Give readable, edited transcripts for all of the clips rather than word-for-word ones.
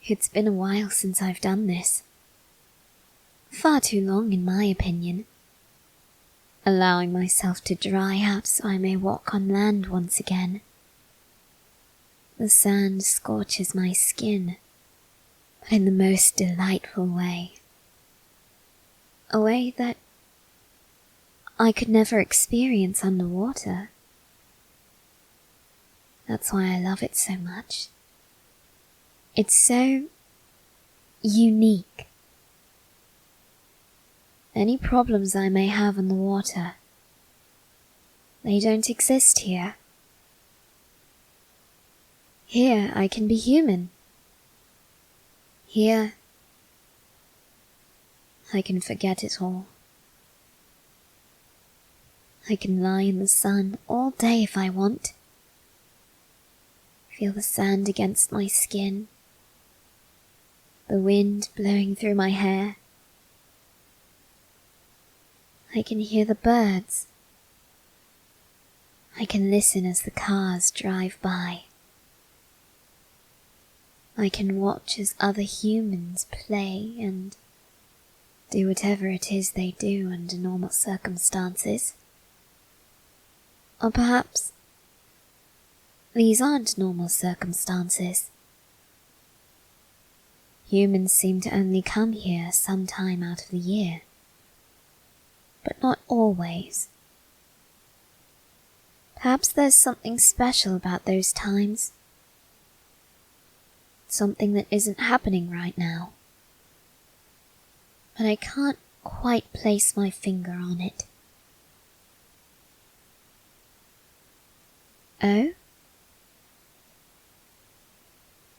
It's been a while since I've done this. Far too long, in my opinion. Allowing myself to dry out so I may walk on land once again. The sand scorches my skin, but in the most delightful way. A way that I could never experience underwater. That's why I love it so much. It's so unique. Any problems I may have in the water, they don't exist here. Here I can be human. Here I can forget it all. I can lie in the sun all day if I want. Feel the sand against my skin, the wind blowing through my hair. I can hear the birds. I can listen as the cars drive by. I can watch as other humans play and do whatever it is they do under normal circumstances. Or perhaps these aren't normal circumstances. Humans seem to only come here some time out of the year, but not always. Perhaps there's something special about those times. Something that isn't happening right now. But I can't quite place my finger on it. Oh?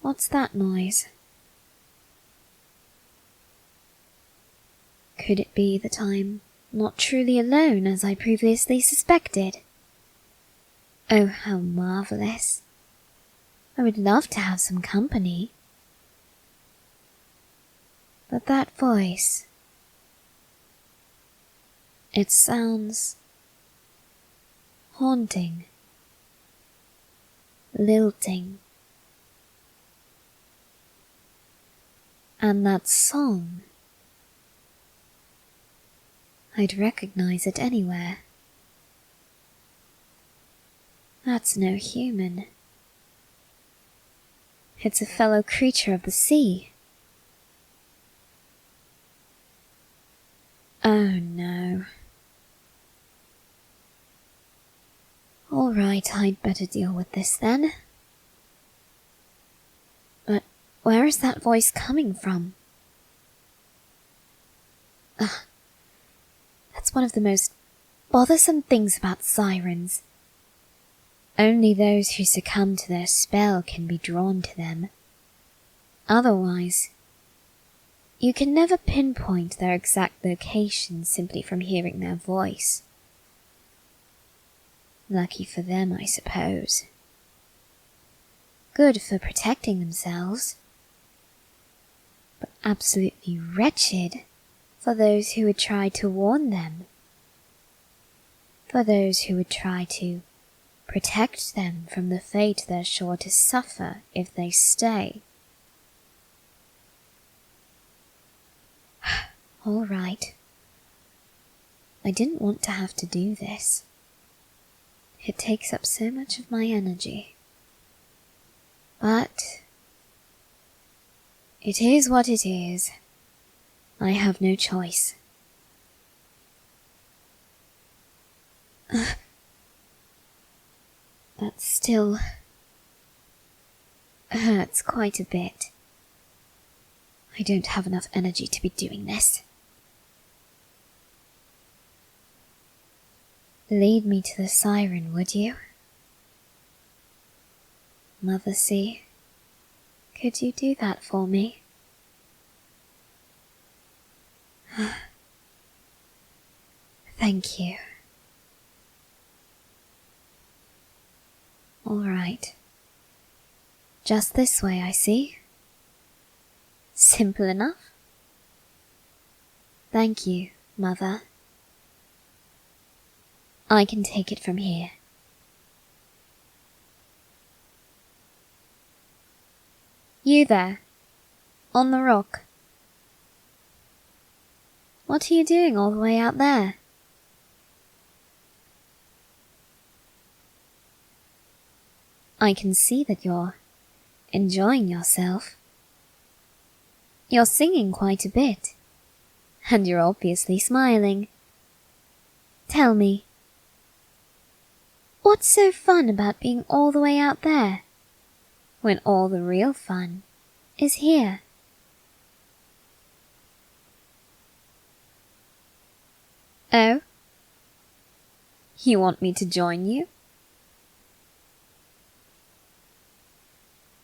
What's that noise? Could it be that I'm not truly alone as I previously suspected? Oh, how marvellous. I would love to have some company. But that voice, it sounds haunting, lilting. And that song, I'd recognize it anywhere. That's no human. It's a fellow creature of the sea. Oh no. All right, I'd better deal with this then. But where is that voice coming from? Ugh. That's one of the most bothersome things about sirens. Only those who succumb to their spell can be drawn to them. Otherwise, you can never pinpoint their exact location simply from hearing their voice. Lucky for them, I suppose. Good for protecting themselves. But absolutely wretched for those who would try to warn them. For those who would try to protect them from the fate they're sure to suffer if they stay. All right. I didn't want to have to do this. It takes up so much of my energy. But it is what it is. I have no choice. That still hurts quite a bit. I don't have enough energy to be doing this. Lead me to the Siren, would you? Mother Sea, could you do that for me? Thank you. All right. Just this way, I see. Simple enough. Thank you, Mother. I can take it from here. You there. on the rock. What are you doing all the way out there? I can see that you're enjoying yourself. You're singing quite a bit, and you're obviously smiling. Tell me, what's so fun about being all the way out there, when all the real fun is here? Oh? You want me to join you?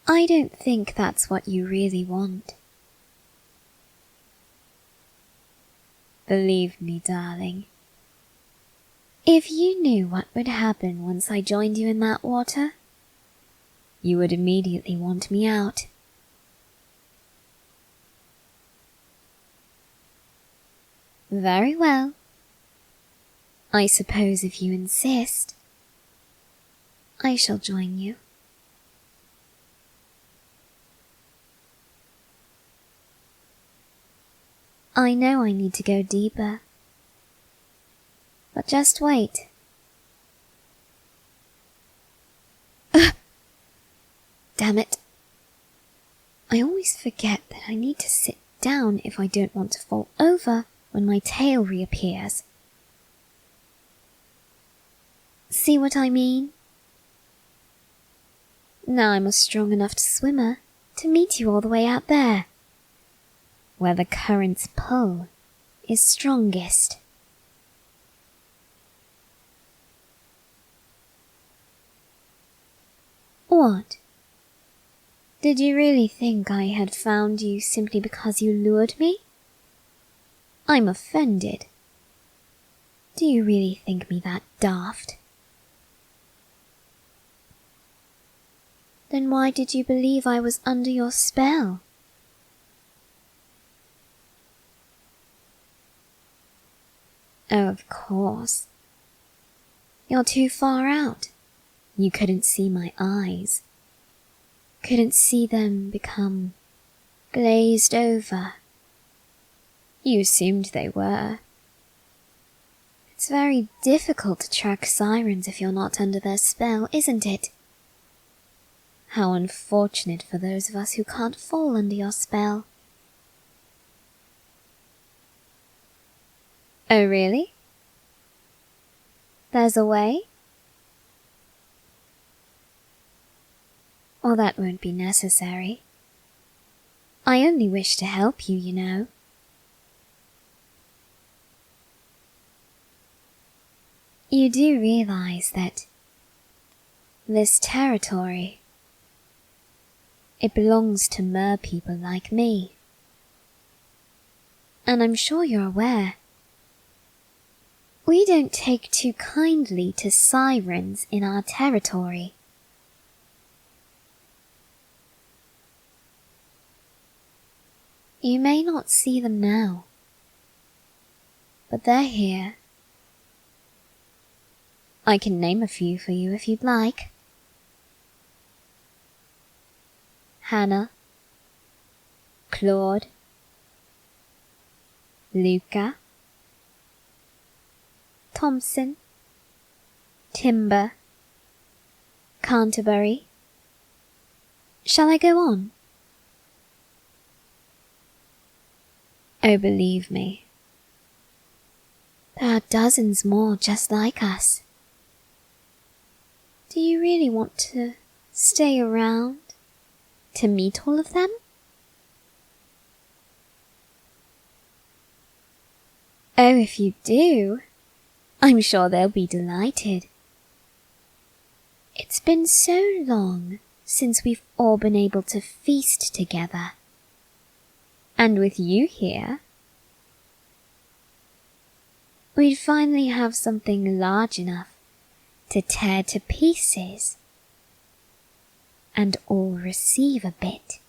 I don't think that's what you really want. Believe me, darling. If you knew what would happen once I joined you in that water, you would immediately want me out. Very well. I suppose if you insist, I shall join you. I know I need to go deeper, but just wait. Damn it. I always forget that I need to sit down if I don't want to fall over when my tail reappears. See what I mean? Now I'm a strong enough swimmer to meet you all the way out there, where the current's pull is strongest. What? Did you really think I had found you simply because you lured me? I'm offended. Do you really think me that daft? Then why did you believe I was under your spell? Oh, of course. You're too far out. You couldn't see my eyes. Couldn't see them become glazed over. You assumed they were. It's very difficult to track sirens if you're not under their spell, isn't it? How unfortunate for those of us who can't fall under your spell. Oh, really? There's a way? Well, that won't be necessary. I only wish to help you, you know. You do realize that this territory, it belongs to mer people like me. And I'm sure you're aware, we don't take too kindly to sirens in our territory. You may not see them now, but they're here. I can name a few for you if you'd like. Hannah, Claude, Luca, Thompson, Timber, Canterbury. Shall I go on? Oh, believe me, there are dozens more just like us. Do you really want to stay around to meet all of them? Oh, if you do, I'm sure they'll be delighted. It's been so long since we've all been able to feast together. And with you here, we'd finally have something large enough to tear to pieces and all receive a bit.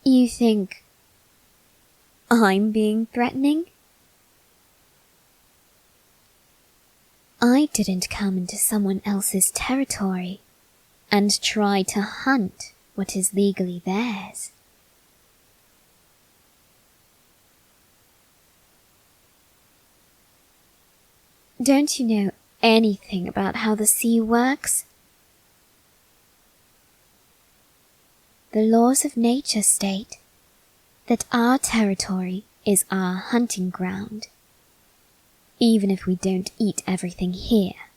You think I'm being threatening? I didn't come into someone else's territory and try to hunt what is legally theirs. Don't you know anything about how the sea works? The laws of nature state that our territory is our hunting ground, even if we don't eat everything here.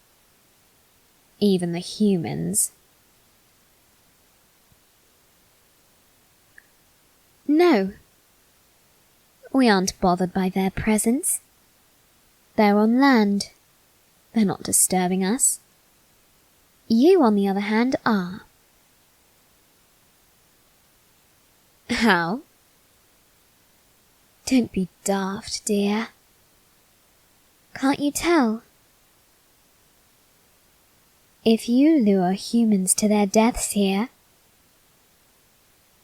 Even the humans. No. We aren't bothered by their presence. They're on land. They're not disturbing us. You, on the other hand, are. How? Don't be daft, dear. Can't you tell? If you lure humans to their deaths here,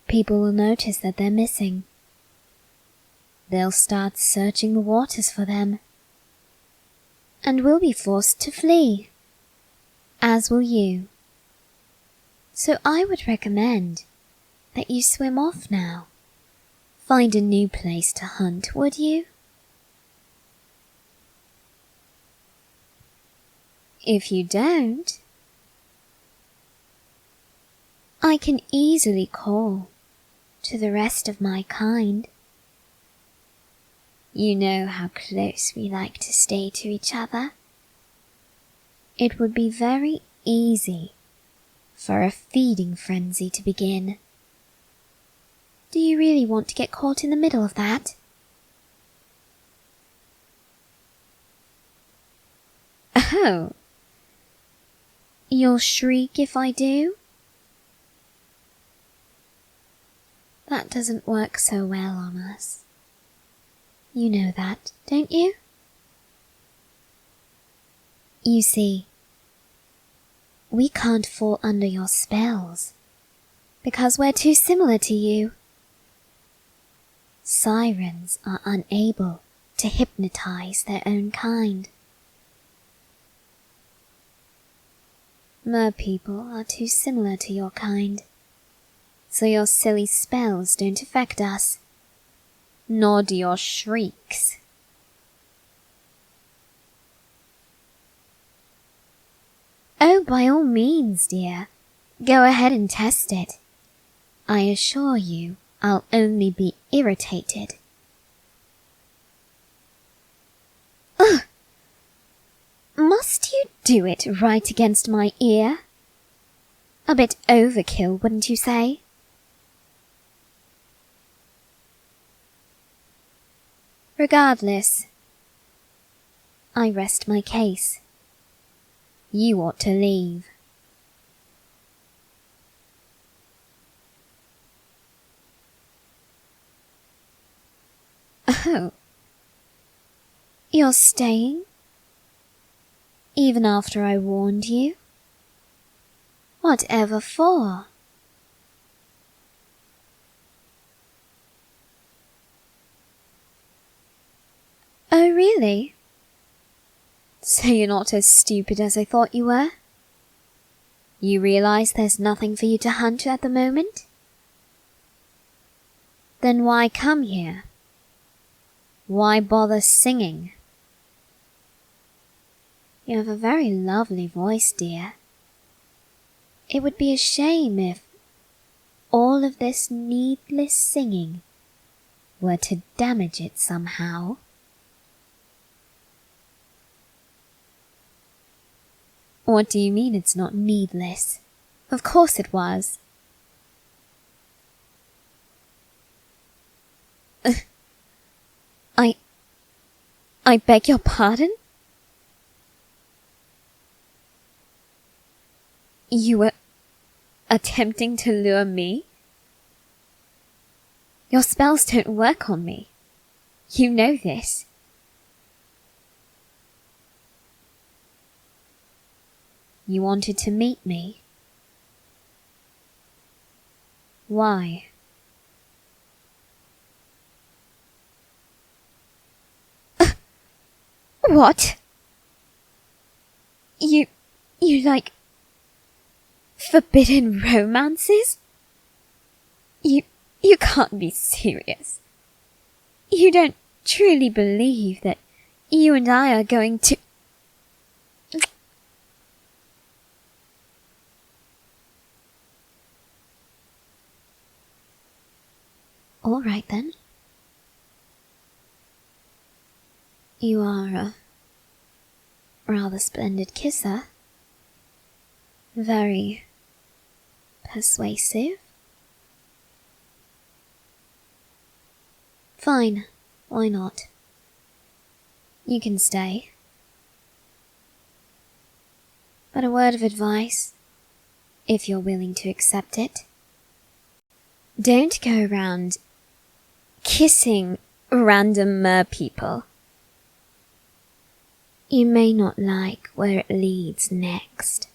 people will notice that they're missing. They'll start searching the waters for them, and we'll be forced to flee, as will you. So I would recommend that you swim off now. Find a new place to hunt, would you? If you don't, I can easily call to the rest of my kind. You know how close we like to stay to each other. It would be very easy for a feeding frenzy to begin. Do you really want to get caught in the middle of that? Oh. You'll shriek if I do? That doesn't work so well on us. You know that, don't you? You see, we can't fall under your spells, because we're too similar to you. Sirens are unable to hypnotize their own kind. Merpeople are too similar to your kind, so your silly spells don't affect us, nor do your shrieks. Oh, by all means, dear, go ahead and test it. I assure you, I'll only be irritated. Ugh! Must you do it right against my ear? A bit overkill, wouldn't you say? Regardless, I rest my case. You ought to leave. Oh, you're staying? Even after I warned you? Whatever for? Oh, really? So you're not as stupid as I thought you were? You realize there's nothing for you to hunt at the moment? Then why come here? Why bother singing? You have a very lovely voice, dear. It would be a shame if all of this needless singing were to damage it somehow. What do you mean it's not needless? Of course it was. I beg your pardon? You were attempting to lure me? Your spells don't work on me. You know this. You wanted to meet me. Why? What? You like Forbidden romances? You can't be serious. You don't truly believe that you and I are going to... All right then. You are a rather splendid kisser. Very persuasive. Fine, why not? You can stay. But a word of advice, if you're willing to accept it. Don't go around kissing random mer people. You may not like where it leads next.